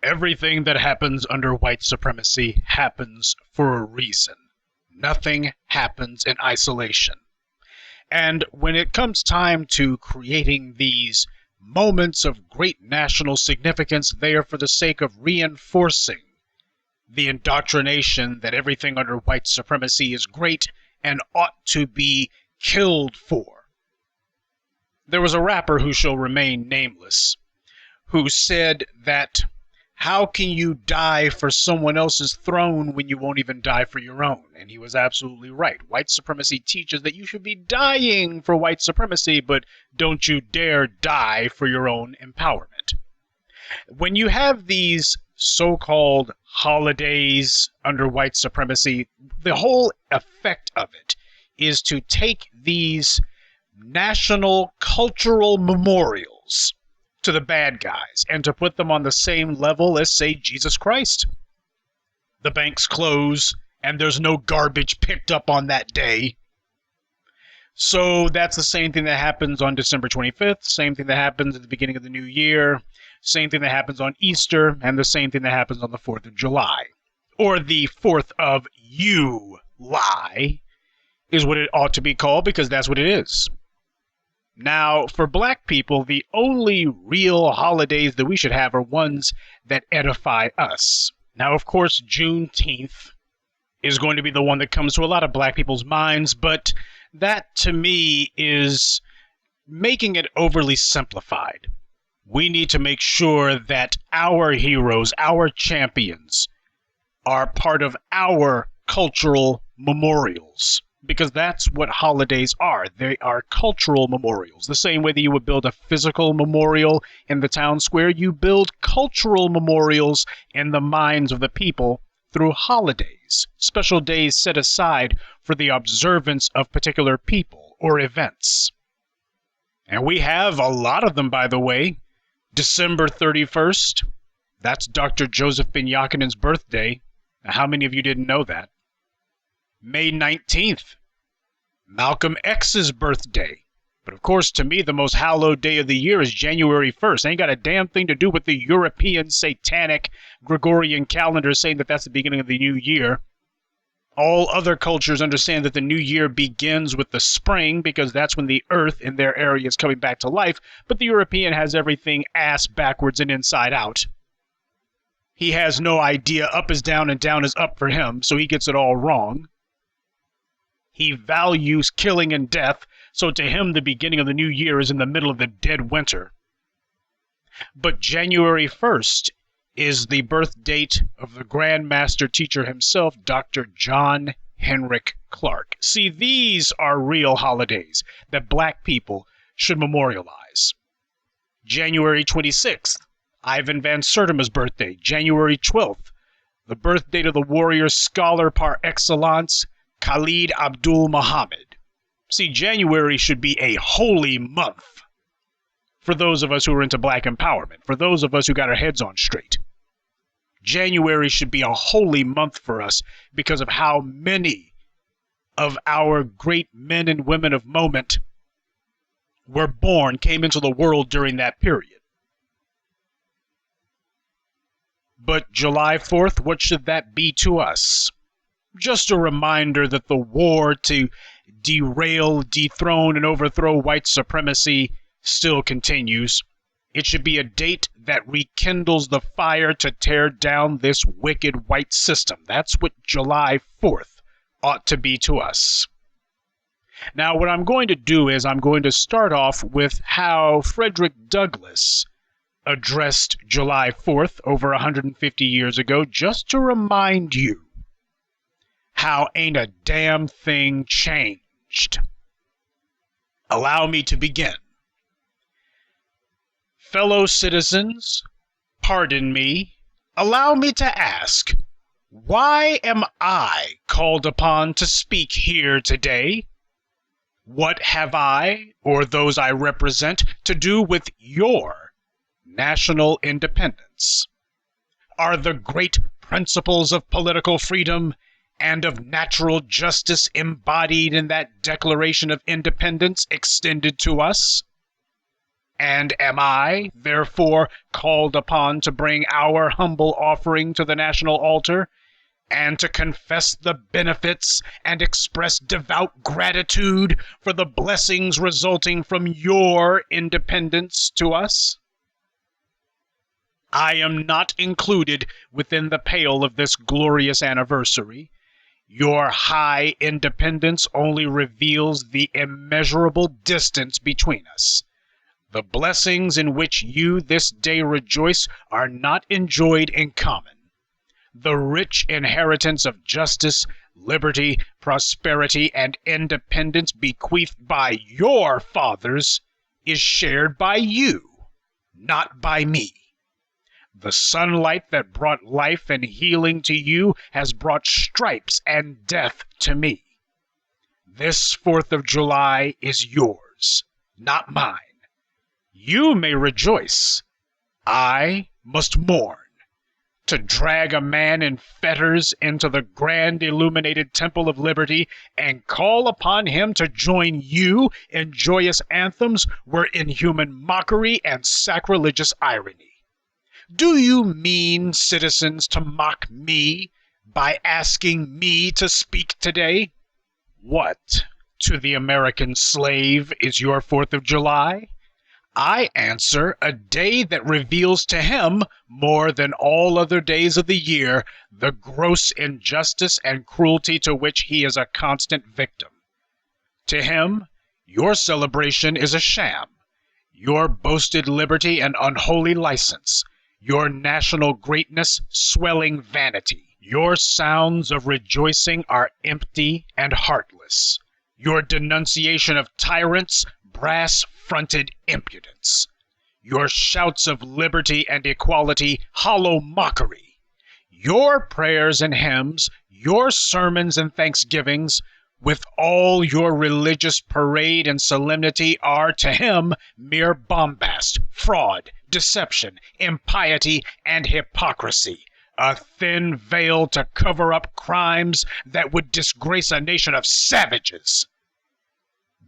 Everything that happens under white supremacy happens for a reason. Nothing happens in isolation. And when it comes time to creating these moments of great national significance, they are for the sake of reinforcing the indoctrination that everything under white supremacy is great and ought to be killed for. There was a rapper who shall remain nameless who said that, how can you die for someone else's throne when you won't even die for your own? And he was absolutely right. White supremacy teaches that you should be dying for white supremacy, but don't you dare die for your own empowerment. When you have these so-called holidays under white supremacy, the whole effect of it is to take these national cultural memorials to the bad guys and to put them on the same level as, say, Jesus Christ. The banks close and there's no garbage picked up on that day. So that's the same thing that happens on December 25th, same thing that happens at the beginning of the new year, same thing that happens on Easter, and the same thing that happens on the 4th of July. Or the 4th of July is what it ought to be called, because that's what it is. Now, for black people, the only real holidays that we should have are ones that edify us. Now, of course, Juneteenth is going to be the one that comes to a lot of black people's minds, but that, to me, is making it overly simplified. We need to make sure that our heroes, our champions, are part of our cultural memorials. Because that's what holidays are. They are cultural memorials. The same way that you would build a physical memorial in the town square, you build cultural memorials in the minds of the people through holidays, special days set aside for the observance of particular people or events. And we have a lot of them, by the way. December 31st, that's Dr. Joseph Binyakinen's birthday. Now, how many of you didn't know that? May 19th, Malcolm X's birthday. But of course, to me, the most hallowed day of the year is January 1st. Ain't got a damn thing to do with the European satanic Gregorian calendar saying that that's the beginning of the new year. All other cultures understand that the new year begins with the spring because that's when the earth in their area is coming back to life. But the European has everything ass backwards and inside out. He has no idea up is down and down is up for him, so he gets it all wrong. He values killing and death, so to him the beginning of the new year is in the middle of the dead winter. But January 1st is the birth date of the Grand Master Teacher himself, Dr. John Henrik Clarke. See, these are real holidays that black people should memorialize. January 26th, Ivan Van Sertima's birthday. January 12th, the birth date of the warrior scholar par excellence, Khalid Abdul Muhammad. See, January should be a holy month for those of us who are into black empowerment, for those of us who got our heads on straight. January should be a holy month for us because of how many of our great men and women of moment were born, came into the world during that period. But July 4th, what should that be to us? Just a reminder that the war to derail, dethrone, and overthrow white supremacy still continues. It should be a date that rekindles the fire to tear down this wicked white system. That's what July 4th ought to be to us. Now, what I'm going to do is I'm going to start off with how Frederick Douglass addressed July 4th over 150 years ago, just to remind you how ain't a damn thing changed. Allow me to begin. Fellow citizens, pardon me, allow me to ask, why am I called upon to speak here today? What have I, or those I represent, to do with your national independence? Are the great principles of political freedom and of natural justice embodied in that Declaration of Independence extended to us? And am I, therefore, called upon to bring our humble offering to the national altar, and to confess the benefits and express devout gratitude for the blessings resulting from your independence to us? I am not included within the pale of this glorious anniversary. Your high independence only reveals the immeasurable distance between us. The blessings in which you this day rejoice are not enjoyed in common. The rich inheritance of justice, liberty, prosperity, and independence bequeathed by your fathers is shared by you, not by me. The sunlight that brought life and healing to you has brought stripes and death to me. This 4th of July is yours, not mine. You may rejoice. I must mourn. To drag a man in fetters into the grand illuminated temple of liberty and call upon him to join you in joyous anthems were inhuman mockery and sacrilegious irony. Do you mean, citizens, to mock me by asking me to speak today? What, to the American slave, is your 4th of July? I answer, a day that reveals to him, more than all other days of the year, the gross injustice and cruelty to which he is a constant victim. To him, your celebration is a sham, your boasted liberty an unholy license, your national greatness swelling vanity. Your sounds of rejoicing are empty and heartless. Your denunciation of tyrants, brass-fronted impudence. Your shouts of liberty and equality, hollow mockery. Your prayers and hymns, your sermons and thanksgivings, with all your religious parade and solemnity, are to him mere bombast, fraud, deception, impiety, and hypocrisy, a thin veil to cover up crimes that would disgrace a nation of savages.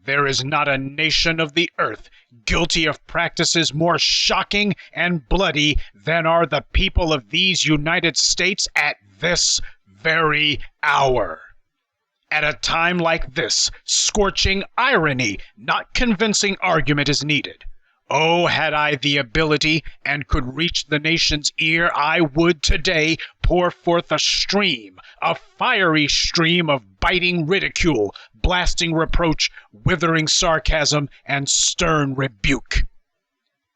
There is not a nation of the earth guilty of practices more shocking and bloody than are the people of these United States at this very hour. At a time like this, scorching irony, not convincing argument, is needed. Oh, had I the ability and could reach the nation's ear, I would today pour forth a stream, a fiery stream of biting ridicule, blasting reproach, withering sarcasm, and stern rebuke.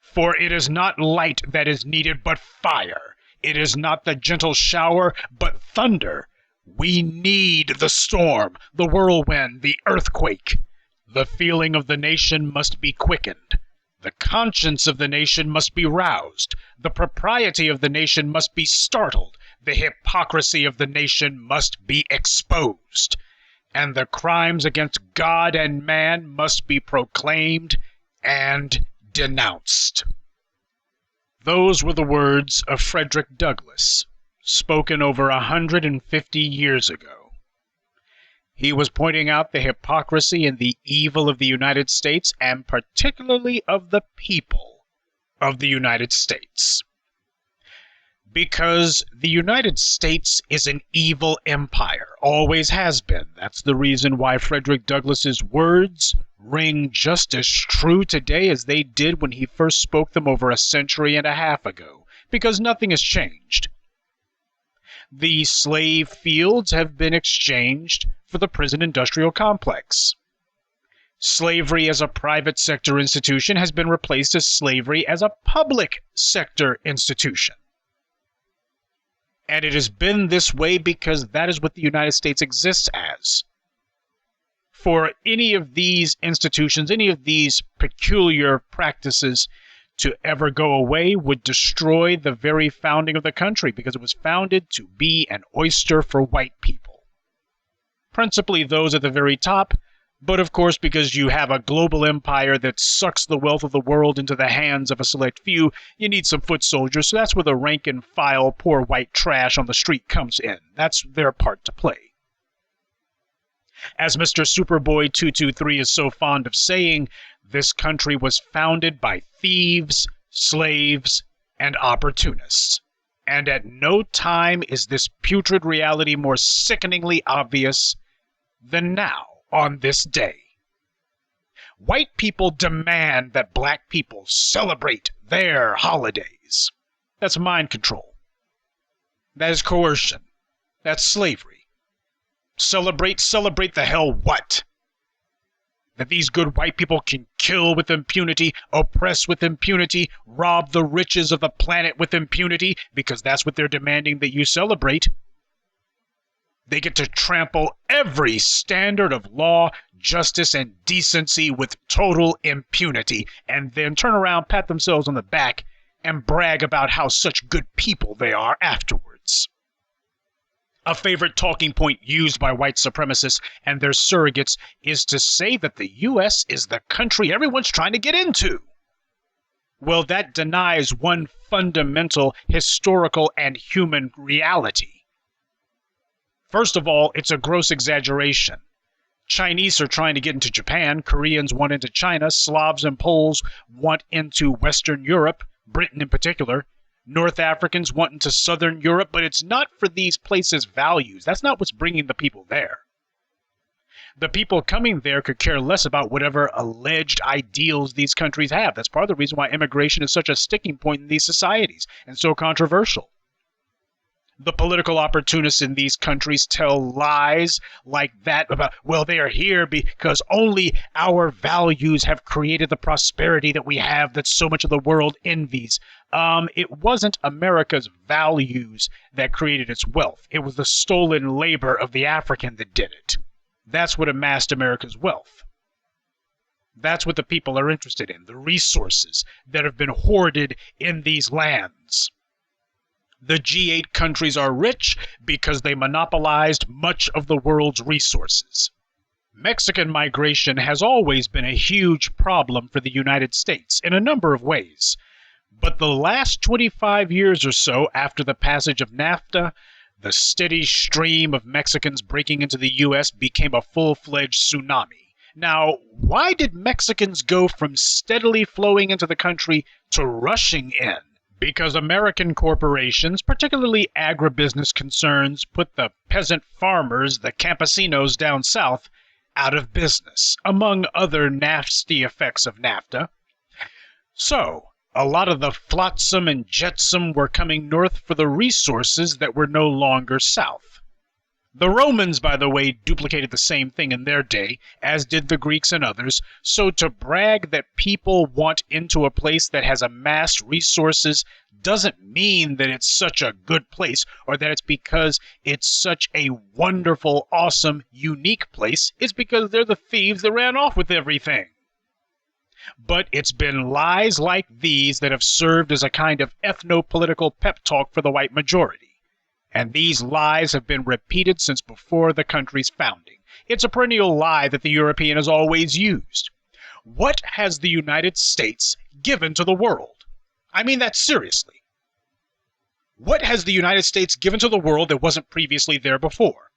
For it is not light that is needed, but fire. It is not the gentle shower, but thunder. We need the storm, the whirlwind, the earthquake. The feeling of the nation must be quickened. The conscience of the nation must be roused. The propriety of the nation must be startled. The hypocrisy of the nation must be exposed. And the crimes against God and man must be proclaimed and denounced. Those were the words of Frederick Douglass, spoken over 150 years ago. He was pointing out the hypocrisy and the evil of the United States, and particularly of the people of the United States. Because the United States is an evil empire, always has been. That's the reason why Frederick Douglass's words ring just as true today as they did when he first spoke them over a century and a half ago, because nothing has changed. The slave fields have been exchanged for the prison industrial complex. Slavery as a private sector institution has been replaced as slavery as a public sector institution. And it has been this way because that is what the United States exists as. For any of these institutions, any of these peculiar practices to ever go away would destroy the very founding of the country, because it was founded to be an oyster for white people. Principally those at the very top, but of course because you have a global empire that sucks the wealth of the world into the hands of a select few, you need some foot soldiers, so that's where the rank and file poor white trash on the street comes in. That's their part to play. As Mr. Superboy223 is so fond of saying, this country was founded by thieves, slaves, and opportunists. And at no time is this putrid reality more sickeningly obvious than now, on this day. White people demand that black people celebrate their holidays. That's mind control. That is coercion. That's slavery. Celebrate the hell what? That these good white people can kill with impunity, oppress with impunity, rob the riches of the planet with impunity, because that's what they're demanding that you celebrate. They get to trample every standard of law, justice, and decency with total impunity, and then turn around, pat themselves on the back, and brag about how such good people they are afterwards. A favorite talking point used by white supremacists and their surrogates is to say that the U.S. is the country everyone's trying to get into. Well, that denies one fundamental historical and human reality. First of all, it's a gross exaggeration. Chinese are trying to get into Japan, Koreans want into China, Slavs and Poles want into Western Europe, Britain in particular, North Africans want into Southern Europe, but it's not for these places' values. That's not what's bringing the people there. The people coming there could care less about whatever alleged ideals these countries have. That's part of the reason why immigration is such a sticking point in these societies and so controversial. The political opportunists in these countries tell lies like that about, well, they are here because only our values have created the prosperity that we have that so much of the world envies. It wasn't America's values that created its wealth. It was the stolen labor of the African that did it. That's what amassed America's wealth. That's what the people are interested in, the resources that have been hoarded in these lands. The G8 countries are rich because they monopolized much of the world's resources. Mexican migration has always been a huge problem for the United States in a number of ways. But the last 25 years or so after the passage of NAFTA, the steady stream of Mexicans breaking into the U.S. became a full-fledged tsunami. Now, why did Mexicans go from steadily flowing into the country to rushing in? Because American corporations, particularly agribusiness concerns, put the peasant farmers, the campesinos down south, out of business, among other nasty effects of NAFTA. So, a lot of the flotsam and jetsam were coming north for the resources that were no longer south. The Romans, by the way, duplicated the same thing in their day, as did the Greeks and others, so to brag that people want into a place that has amassed resources doesn't mean that it's such a good place, or that it's because it's such a wonderful, awesome, unique place. It's because they're the thieves that ran off with everything. But it's been lies like these that have served as a kind of ethno-political pep talk for the white majority. And these lies have been repeated since before the country's founding. It's a perennial lie that the European has always used. What has the United States given to the world? I mean that seriously. What has the United States given to the world that wasn't previously there before?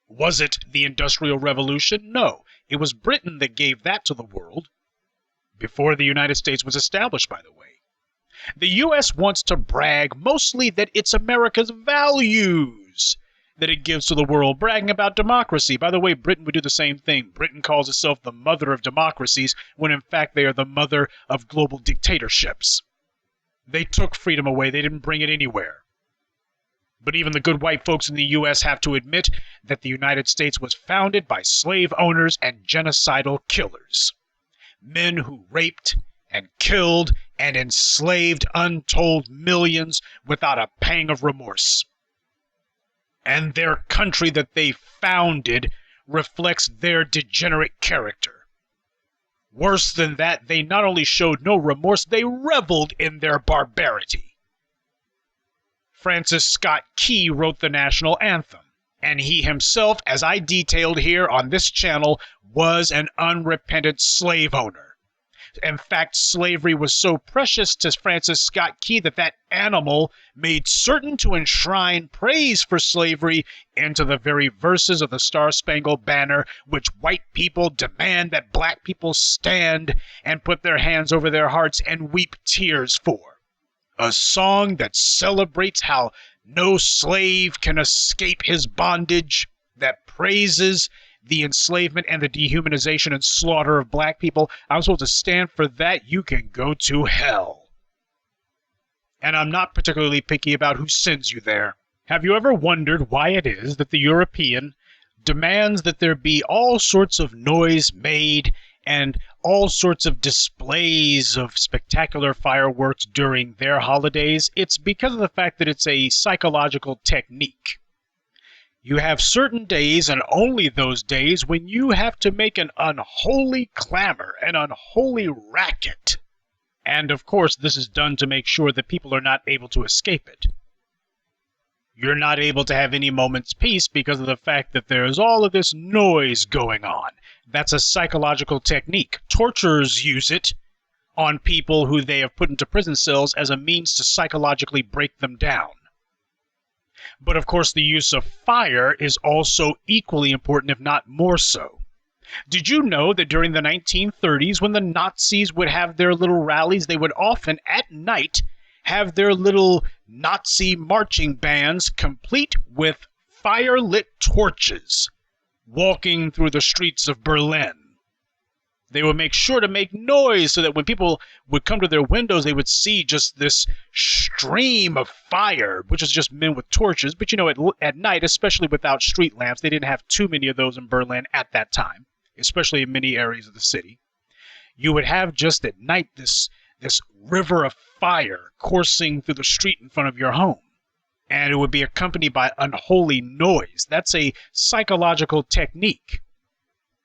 Was it the Industrial Revolution? No. It was Britain that gave that to the world before the United States was established, by the way. The U.S. wants to brag mostly that it's America's values that it gives to the world, bragging about democracy. By the way, Britain would do the same thing. Britain calls itself the mother of democracies, when in fact they are the mother of global dictatorships. They took freedom away. They didn't bring it anywhere. But even the good white folks in the U.S. have to admit that the United States was founded by slave owners and genocidal killers. Men who raped and killed and enslaved untold millions without a pang of remorse. And their country that they founded reflects their degenerate character. Worse than that, they not only showed no remorse, they reveled in their barbarity. Francis Scott Key wrote the national anthem, and he himself, as I detailed here on this channel, was an unrepentant slave owner. In fact, slavery was so precious to Francis Scott Key that that animal made certain to enshrine praise for slavery into the very verses of the Star-Spangled Banner, which white people demand that black people stand and put their hands over their hearts and weep tears for. A song that celebrates how no slave can escape his bondage, that praises the enslavement and the dehumanization and slaughter of black people. I'm supposed to stand for that? You can go to hell. And I'm not particularly picky about who sends you there. Have you ever wondered why it is that the European demands that there be all sorts of noise made and all sorts of displays of spectacular fireworks during their holidays? It's because of the fact that it's a psychological technique. You have certain days, and only those days, when you have to make an unholy clamor, an unholy racket. And of course, this is done to make sure that people are not able to escape it. You're not able to have any moment's peace because of the fact that there's all of this noise going on. That's a psychological technique. Torturers use it on people who they have put into prison cells as a means to psychologically break them down. But of course, the use of fire is also equally important, if not more so. Did you know that during the 1930s, when the Nazis would have their little rallies, they would often, at night, have their little Nazi marching bands complete with fire-lit torches walking through the streets of Berlin? They would make sure to make noise so that when people would come to their windows, they would see just this stream of fire, which is just men with torches. But you know, at night, especially without street lamps, they didn't have too many of those in Berlin at that time, especially in many areas of the city. You would have just at night this river of fire coursing through the street in front of your home. And it would be accompanied by unholy noise. That's a psychological technique.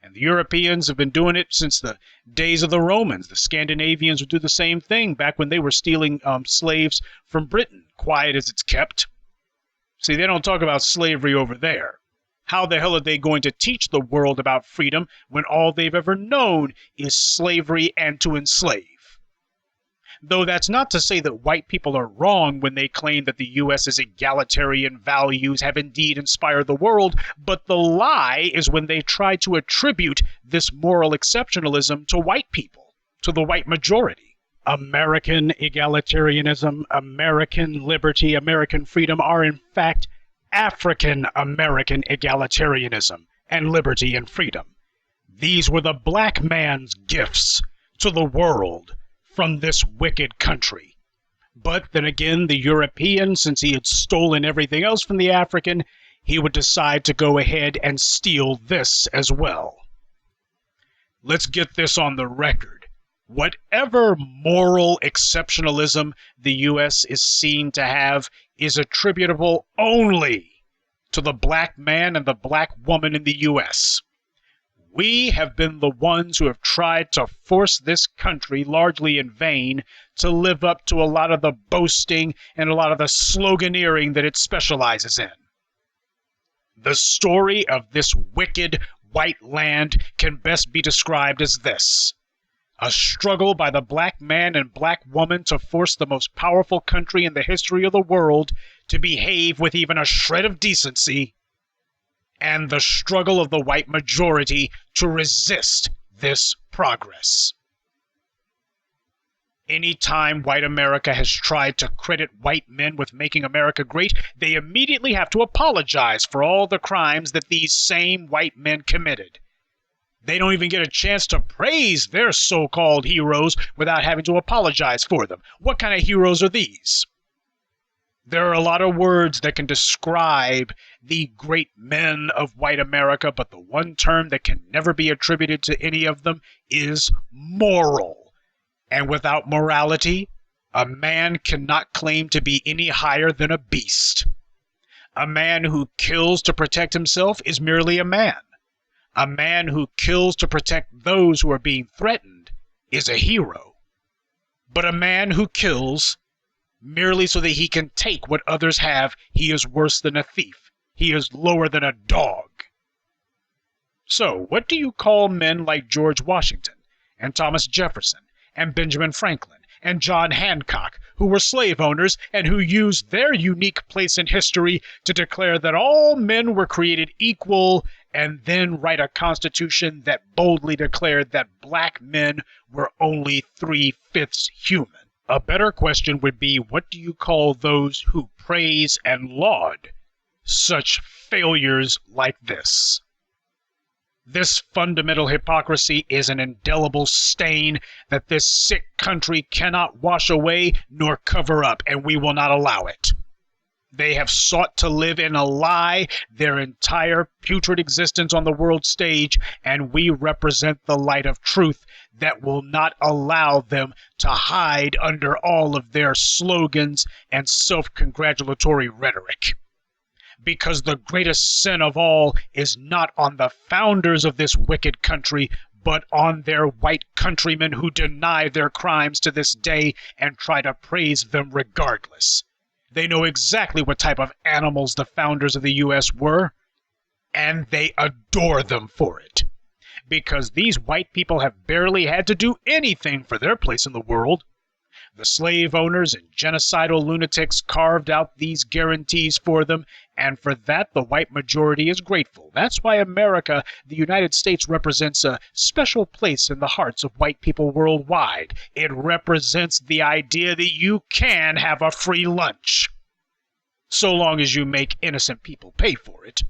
And the Europeans have been doing it since the days of the Romans. The Scandinavians would do the same thing back when they were stealing slaves from Britain, quiet as it's kept. See, they don't talk about slavery over there. How the hell are they going to teach the world about freedom when all they've ever known is slavery and to enslave? Though that's not to say that white people are wrong when they claim that the U.S.'s egalitarian values have indeed inspired the world, but the lie is when they try to attribute this moral exceptionalism to white people, to the white majority. American egalitarianism, American liberty, American freedom are in fact African American egalitarianism and liberty and freedom. These were the black man's gifts to the world from this wicked country. But then again, the European, since he had stolen everything else from the African, he would decide to go ahead and steal this as well. Let's get this on the record. Whatever moral exceptionalism the U.S. is seen to have is attributable only to the black man and the black woman in the U.S. We have been the ones who have tried to force this country, largely in vain, to live up to a lot of the boasting and a lot of the sloganeering that it specializes in. The story of this wicked white land can best be described as this: a struggle by the black man and black woman to force the most powerful country in the history of the world to behave with even a shred of decency, and the struggle of the white majority to resist this progress. Anytime white America has tried to credit white men with making America great, they immediately have to apologize for all the crimes that these same white men committed. They don't even get a chance to praise their so-called heroes without having to apologize for them. What kind of heroes are these? There are a lot of words that can describe the great men of white America, but the one term that can never be attributed to any of them is moral. And without morality, a man cannot claim to be any higher than a beast. A man who kills to protect himself is merely a man. A man who kills to protect those who are being threatened is a hero. But a man who kills merely so that he can take what others have, he is worse than a thief. He is lower than a dog. So, what do you call men like George Washington and Thomas Jefferson and Benjamin Franklin and John Hancock, who were slave owners and who used their unique place in history to declare that all men were created equal, and then write a constitution that boldly declared that black men were only 3/5 human. A better question would be, what do you call those who praise and laud such failures like this? This fundamental hypocrisy is an indelible stain that this sick country cannot wash away nor cover up, and we will not allow it. They have sought to live in a lie their entire putrid existence on the world stage, and we represent the light of truth that will not allow them to hide under all of their slogans and self-congratulatory rhetoric. Because the greatest sin of all is not on the founders of this wicked country, but on their white countrymen who deny their crimes to this day and try to praise them regardless. They know exactly what type of animals the founders of the U.S. were, and they adore them for it. Because these white people have barely had to do anything for their place in the world. The slave owners and genocidal lunatics carved out these guarantees for them, and for that the white majority is grateful. That's why America, the United States, represents a special place in the hearts of white people worldwide. It represents the idea that you can have a free lunch, so long as you make innocent people pay for it.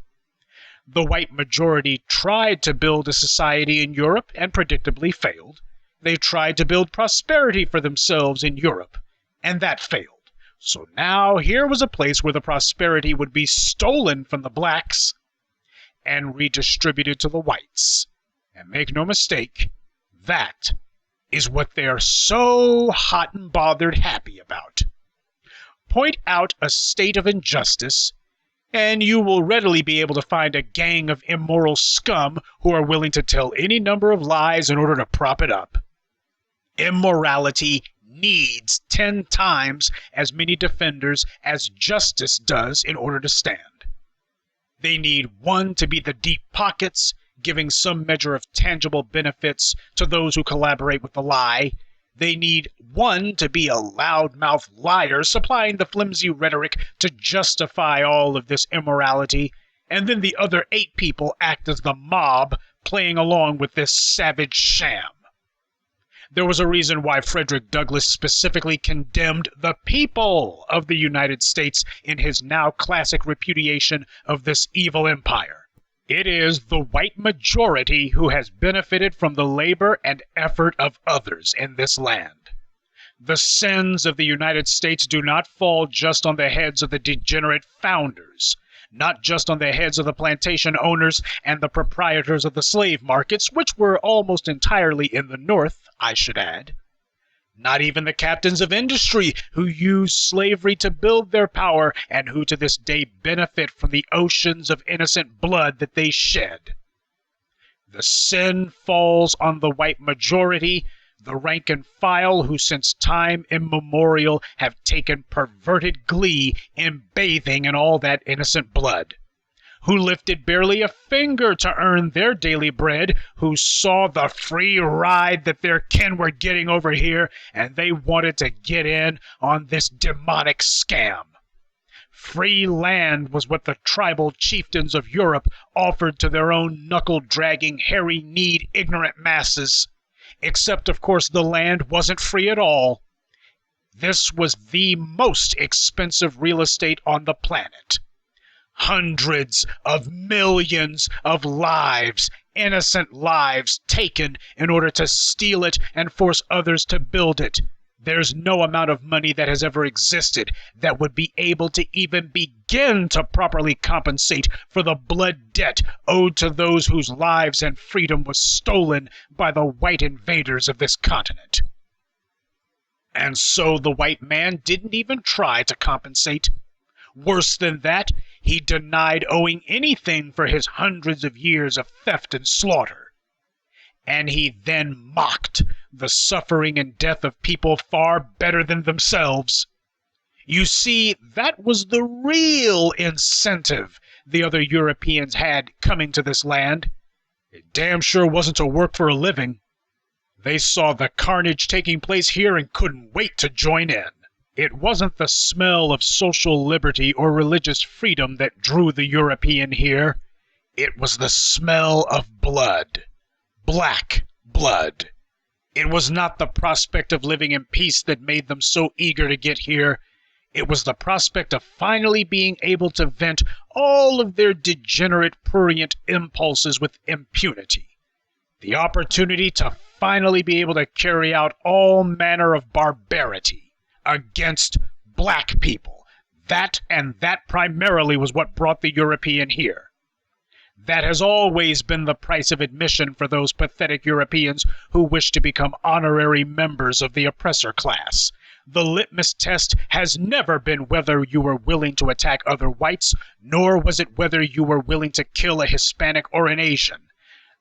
The white majority tried to build a society in Europe and predictably failed. They tried to build prosperity for themselves in Europe, and that failed. So now here was a place where the prosperity would be stolen from the blacks and redistributed to the whites. And make no mistake, that is what they're so hot and bothered happy about. Point out a state of injustice, and you will readily be able to find a gang of immoral scum who are willing to tell any number of lies in order to prop it up. Immorality needs 10 times as many defenders as justice does in order to stand. They need one to be the deep pockets, giving some measure of tangible benefits to those who collaborate with the lie. They need one to be a loudmouth liar, supplying the flimsy rhetoric to justify all of this immorality, and then the other 8 people act as the mob, playing along with this savage sham. There was a reason why Frederick Douglass specifically condemned the people of the United States in his now classic repudiation of this evil empire. It is the white majority who has benefited from the labor and effort of others in this land. The sins of the United States do not fall just on the heads of the degenerate founders, not just on the heads of the plantation owners and the proprietors of the slave markets, which were almost entirely in the North, I should add. Not even the captains of industry who used slavery to build their power and who to this day benefit from the oceans of innocent blood that they shed. The sin falls on the white majority, the rank and file who since time immemorial have taken perverted glee in bathing in all that innocent blood, who lifted barely a finger to earn their daily bread, who saw the free ride that their kin were getting over here, and they wanted to get in on this demonic scam. Free land was what the tribal chieftains of Europe offered to their own knuckle-dragging, hairy-kneed, ignorant masses. Except, of course, the land wasn't free at all. This was the most expensive real estate on the planet. Hundreds of millions of lives, innocent lives, taken in order to steal it and force others to build it. There's no amount of money that has ever existed that would be able to even begin to properly compensate for the blood debt owed to those whose lives and freedom was stolen by the white invaders of this continent. And so the white man didn't even try to compensate. Worse than that, he denied owing anything for his hundreds of years of theft and slaughter. And he then mocked the suffering and death of people far better than themselves. You see, that was the real incentive the other Europeans had coming to this land. It damn sure wasn't to work for a living. They saw the carnage taking place here and couldn't wait to join in. It wasn't the smell of social liberty or religious freedom that drew the European here. It was the smell of blood. Black blood. It was not the prospect of living in peace that made them so eager to get here. It was the prospect of finally being able to vent all of their degenerate, prurient impulses with impunity. The opportunity to finally be able to carry out all manner of barbarity against black people. That and that primarily was what brought the European here. That has always been the price of admission for those pathetic Europeans who wish to become honorary members of the oppressor class. The litmus test has never been whether you were willing to attack other whites, nor was it whether you were willing to kill a Hispanic or an Asian.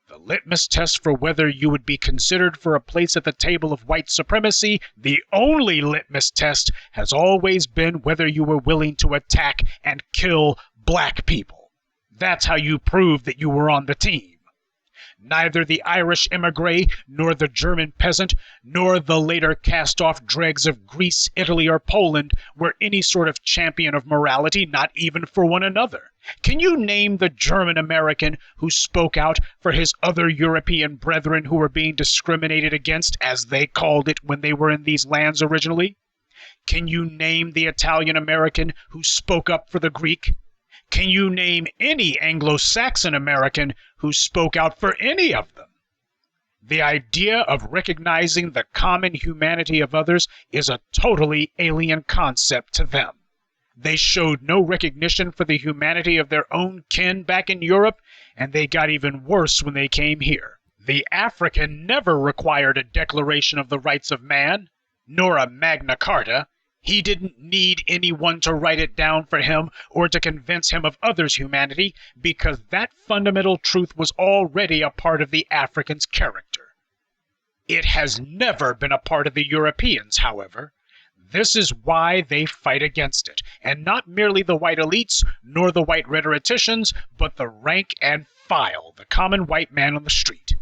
The litmus test for whether you would be considered for a place at the table of white supremacy, the only litmus test, has always been whether you were willing to attack and kill black people. That's how you proved that you were on the team. Neither the Irish emigre, nor the German peasant, nor the later cast-off dregs of Greece, Italy, or Poland were any sort of champion of morality, not even for one another. Can you name the German American who spoke out for his other European brethren who were being discriminated against, as they called it when they were in these lands originally? Can you name the Italian American who spoke up for the Greek? Can you name any Anglo-Saxon American who spoke out for any of them? The idea of recognizing the common humanity of others is a totally alien concept to them. They showed no recognition for the humanity of their own kin back in Europe, and they got even worse when they came here. The African never required a Declaration of the Rights of Man, nor a Magna Carta. He didn't need anyone to write it down for him or to convince him of others' humanity, because that fundamental truth was already a part of the African's character. It has never been a part of the Europeans, however. This is why they fight against it, and not merely the white elites, nor the white rhetoricians, but the rank and file, the common white man on the street.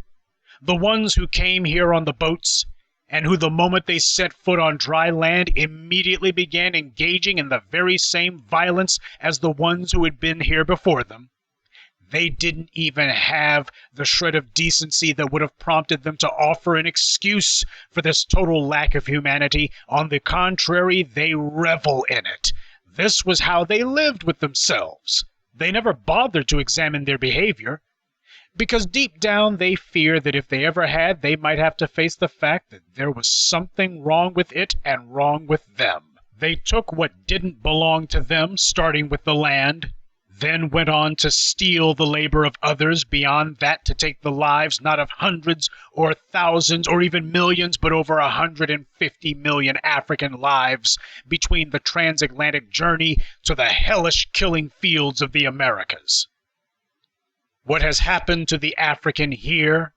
The ones who came here on the boats, and who the moment they set foot on dry land immediately began engaging in the very same violence as the ones who had been here before them. They didn't even have the shred of decency that would have prompted them to offer an excuse for this total lack of humanity. On the contrary, they revel in it. This was how they lived with themselves. They never bothered to examine their behavior, because deep down they fear that if they ever had, they might have to face the fact that there was something wrong with it and wrong with them. They took what didn't belong to them, starting with the land, then went on to steal the labor of others, beyond that to take the lives not of hundreds or thousands or even millions, but over 150 million African lives between the transatlantic journey to the hellish killing fields of the Americas. What has happened to the African here,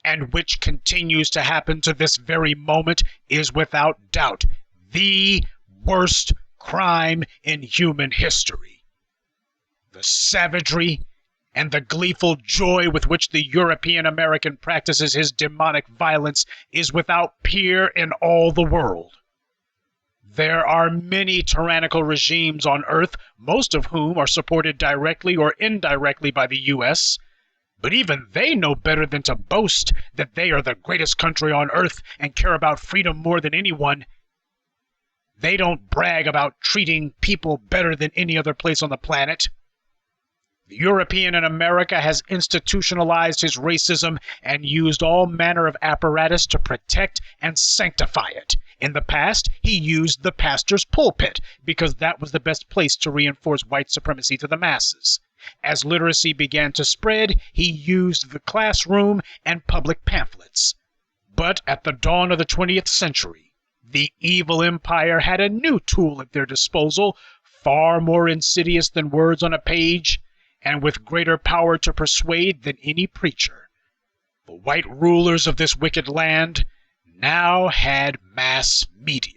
and which continues to happen to this very moment, is without doubt the worst crime in human history. The savagery and the gleeful joy with which the European American practices his demonic violence is without peer in all the world. There are many tyrannical regimes on Earth, most of whom are supported directly or indirectly by the U.S., but even they know better than to boast that they are the greatest country on Earth and care about freedom more than anyone. They don't brag about treating people better than any other place on the planet. The European in America has institutionalized his racism and used all manner of apparatus to protect and sanctify it. In the past, he used the pastor's pulpit because that was the best place to reinforce white supremacy to the masses. As literacy began to spread, he used the classroom and public pamphlets. But at the dawn of the 20th century, the evil empire had a new tool at their disposal, far more insidious than words on a page, and with greater power to persuade than any preacher. The white rulers of this wicked land now had mass media.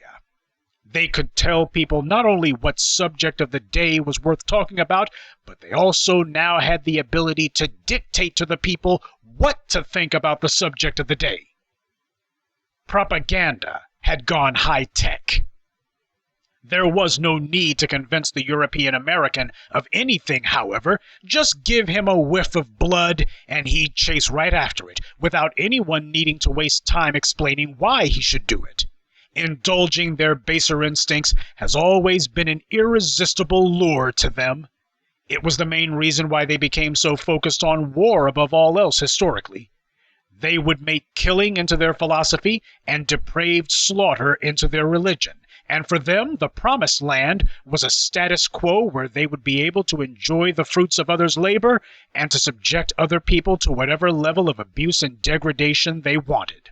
They could tell people not only what subject of the day was worth talking about, but they also now had the ability to dictate to the people what to think about the subject of the day. Propaganda had gone high-tech. There was no need to convince the European American of anything, however. Just give him a whiff of blood, and he'd chase right after it, without anyone needing to waste time explaining why he should do it. Indulging their baser instincts has always been an irresistible lure to them. It was the main reason why they became so focused on war above all else historically. They would make killing into their philosophy and depraved slaughter into their religion. And for them, the promised land was a status quo where they would be able to enjoy the fruits of others' labor and to subject other people to whatever level of abuse and degradation they wanted.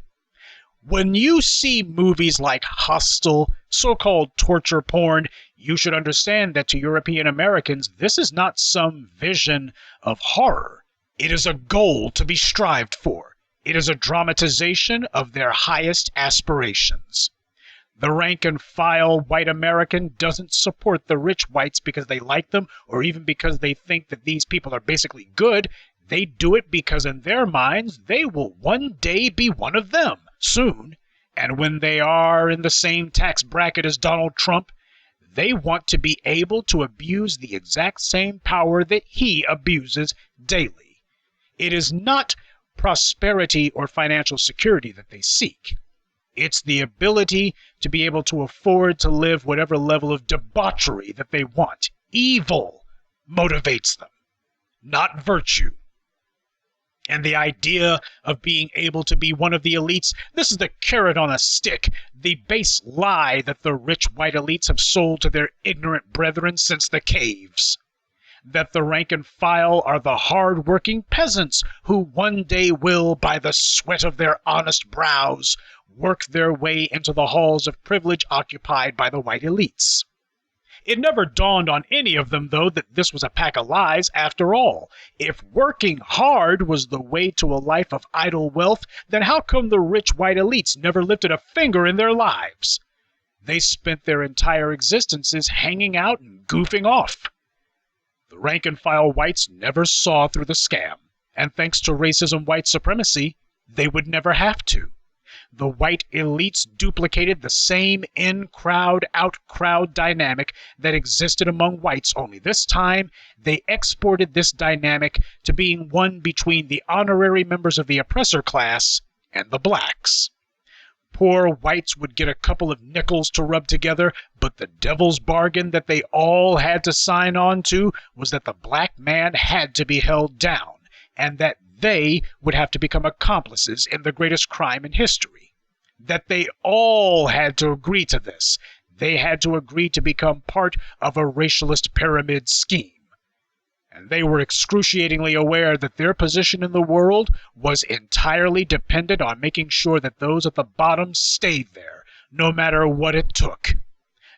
When you see movies like Hostel, so-called torture porn, you should understand that to European Americans, this is not some vision of horror. It is a goal to be strived for. It is a dramatization of their highest aspirations. The rank-and-file white American doesn't support the rich whites because they like them or even because they think that these people are basically good. They do it because in their minds they will one day be one of them, soon, and when they are in the same tax bracket as Donald Trump, they want to be able to abuse the exact same power that he abuses daily. It is not prosperity or financial security that they seek. It's the ability to be able to afford to live whatever level of debauchery that they want. Evil motivates them, not virtue. And the idea of being able to be one of the elites, this is the carrot on a stick, the base lie that the rich white elites have sold to their ignorant brethren since the caves. That the rank and file are the hard-working peasants who one day will, by the sweat of their honest brows, work their way into the halls of privilege occupied by the white elites. It never dawned on any of them, though, that this was a pack of lies after all. If working hard was the way to a life of idle wealth, then how come the rich white elites never lifted a finger in their lives? They spent their entire existences hanging out and goofing off. The rank-and-file whites never saw through the scam, and thanks to racism white supremacy, they would never have to. The white elites duplicated the same in-crowd, out-crowd dynamic that existed among whites, only this time they exported this dynamic to being one between the honorary members of the oppressor class and the blacks. Poor whites would get a couple of nickels to rub together, but the devil's bargain that they all had to sign on to was that the black man had to be held down, and that they would have to become accomplices in the greatest crime in history. That they all had to agree to this. They had to agree to become part of a racialist pyramid scheme. And they were excruciatingly aware that their position in the world was entirely dependent on making sure that those at the bottom stayed there, no matter what it took.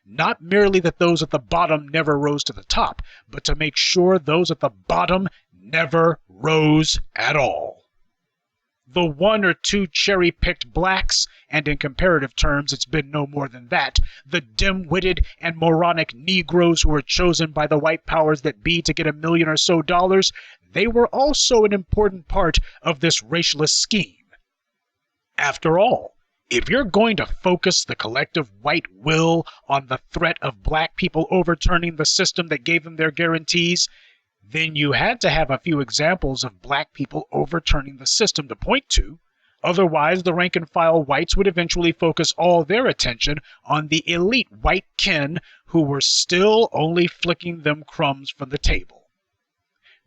Not merely that those at the bottom never rose to the top, but to make sure those at the bottom never rose at all. The one or two cherry-picked blacks, and in comparative terms it's been no more than that, the dim-witted and moronic Negroes who were chosen by the white powers that be to get $1 million or so, they were also an important part of this racialist scheme. After all, if you're going to focus the collective white will on the threat of black people overturning the system that gave them their guarantees, then you had to have a few examples of black people overturning the system to point to. Otherwise, the rank-and-file whites would eventually focus all their attention on the elite white kin who were still only flicking them crumbs from the table.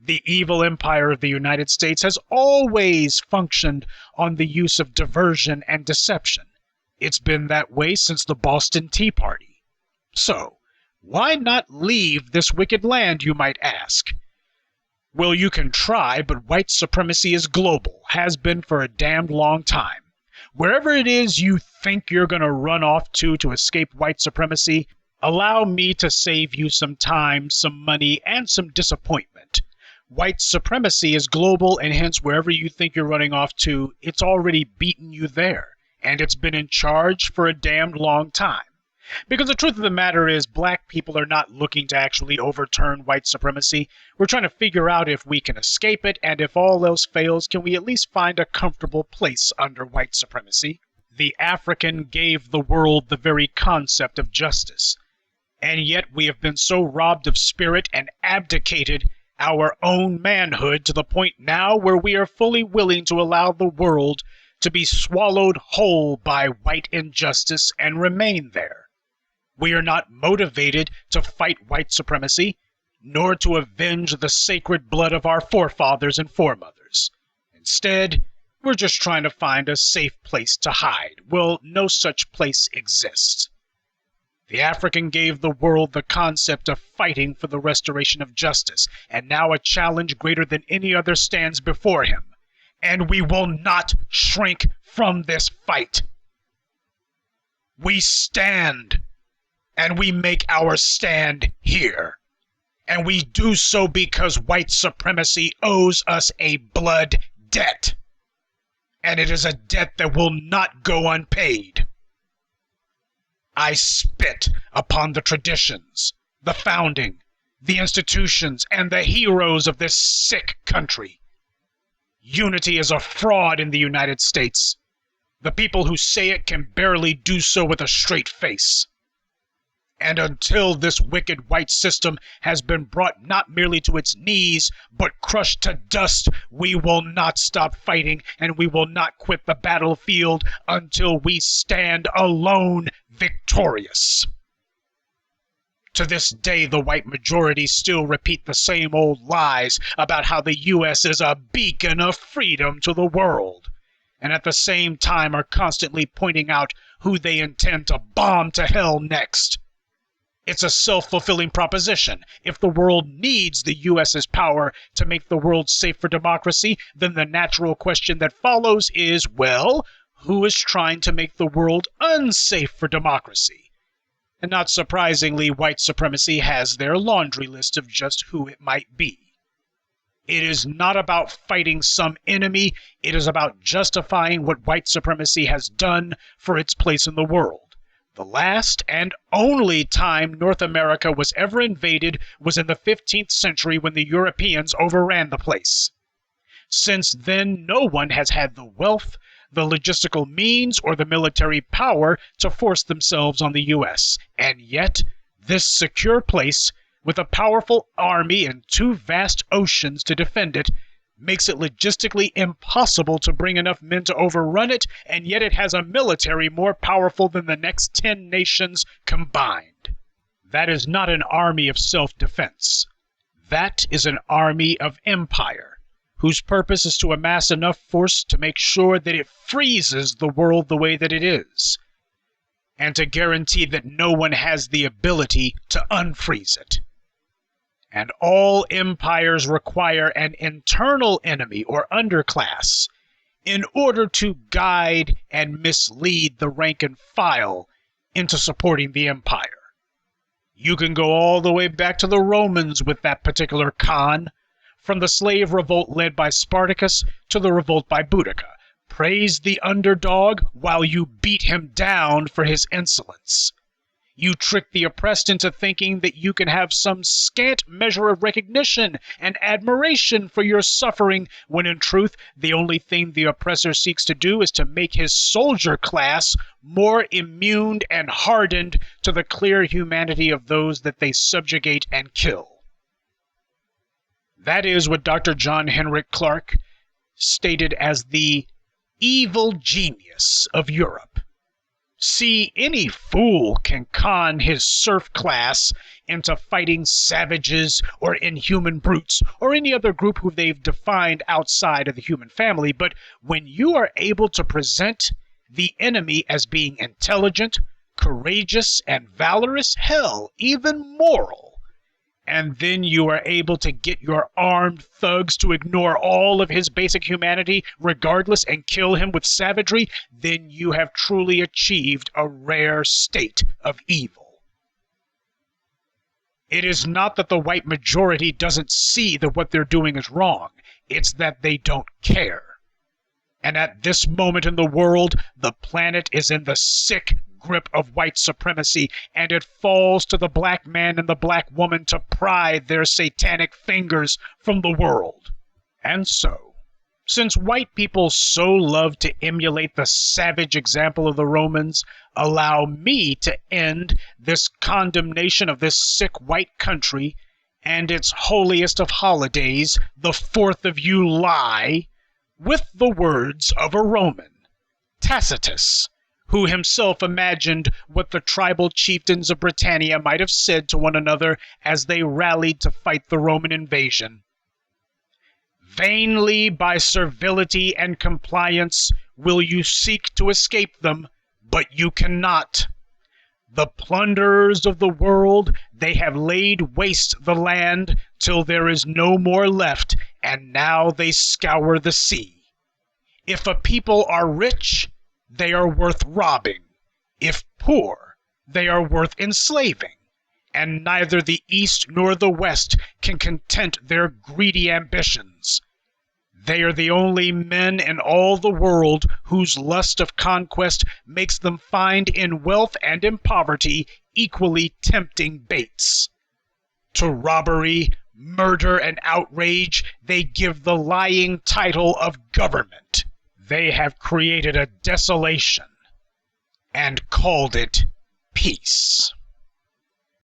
The evil empire of the United States has always functioned on the use of diversion and deception. It's been that way since the Boston Tea Party. So, why not leave this wicked land, you might ask? Well, you can try, but white supremacy is global, has been for a damned long time. Wherever it is you think you're going to run off to escape white supremacy, allow me to save you some time, some money, and some disappointment. White supremacy is global, and hence wherever you think you're running off to, it's already beaten you there, and it's been in charge for a damned long time. Because the truth of the matter is, black people are not looking to actually overturn white supremacy. We're trying to figure out if we can escape it, and if all else fails, can we at least find a comfortable place under white supremacy? The African gave the world the very concept of justice, and yet we have been so robbed of spirit and abdicated our own manhood to the point now where we are fully willing to allow the world to be swallowed whole by white injustice and remain there. We are not motivated to fight white supremacy, nor to avenge the sacred blood of our forefathers and foremothers. Instead, we're just trying to find a safe place to hide. Well, no such place exists. The African gave the world the concept of fighting for the restoration of justice, and now a challenge greater than any other stands before him. And we will not shrink from this fight. We stand, and we make our stand here. And we do so because white supremacy owes us a blood debt. And it is a debt that will not go unpaid. I spit upon the traditions, the founding, the institutions, and the heroes of this sick country. Unity is a fraud in the United States. The people who say it can barely do so with a straight face. And until this wicked white system has been brought not merely to its knees, but crushed to dust, we will not stop fighting, and we will not quit the battlefield until we stand alone victorious. To this day, the white majority still repeat the same old lies about how the U.S. is a beacon of freedom to the world, and at the same time are constantly pointing out who they intend to bomb to hell next. It's a self-fulfilling proposition. If the world needs the U.S.'s power to make the world safe for democracy, then the natural question that follows is, well, who is trying to make the world unsafe for democracy? And not surprisingly, white supremacy has their laundry list of just who it might be. It is not about fighting some enemy. It is about justifying what white supremacy has done for its place in the world. The last and only time North America was ever invaded was in the 15th century when the Europeans overran the place. Since then, no one has had the wealth, the logistical means, or the military power to force themselves on the U.S. And yet, this secure place, with a powerful army and two vast oceans to defend it, makes it logistically impossible to bring enough men to overrun it, and yet it has a military more powerful than the next 10 nations combined. That is not an army of self-defense. That is an army of empire, whose purpose is to amass enough force to make sure that it freezes the world the way that it is, and to guarantee that no one has the ability to unfreeze it. And all empires require an internal enemy or underclass in order to guide and mislead the rank and file into supporting the empire. You can go all the way back to the Romans with that particular con, from the slave revolt led by Spartacus to the revolt by Boudica. Praise the underdog while you beat him down for his insolence. You trick the oppressed into thinking that you can have some scant measure of recognition and admiration for your suffering, when in truth the only thing the oppressor seeks to do is to make his soldier class more immune and hardened to the clear humanity of those that they subjugate and kill. That is what Dr. John Henrik Clarke stated as the evil genius of Europe. See, any fool can con his serf class into fighting savages or inhuman brutes or any other group who they've defined outside of the human family, but when you are able to present the enemy as being intelligent, courageous, and valorous, hell, even moral, and then you are able to get your armed thugs to ignore all of his basic humanity regardless and kill him with savagery, then you have truly achieved a rare state of evil. It is not that the white majority doesn't see that what they're doing is wrong. It's that they don't care. And at this moment in the world, the planet is in the sick grip of white supremacy, and it falls to the black man and the black woman to pry their satanic fingers from the world. And so, Since white people so love to emulate the savage example of the Romans, allow me to end this condemnation of this sick white country and its holiest of holidays, the 4th of July, with the words of a Roman, Tacitus, who himself imagined what the tribal chieftains of Britannia might have said to one another as they rallied to fight the Roman invasion. Vainly by servility and compliance will you seek to escape them, but you cannot. The plunderers of the world, they have laid waste the land till there is no more left, and now they scour the sea. If a people are rich, they are worth robbing. If poor, they are worth enslaving. And neither the East nor the West can content their greedy ambitions. They are the only men in all the world whose lust of conquest makes them find in wealth and in poverty equally tempting baits. To robbery, murder, and outrage they give the lying title of government. They have created a desolation and called it peace.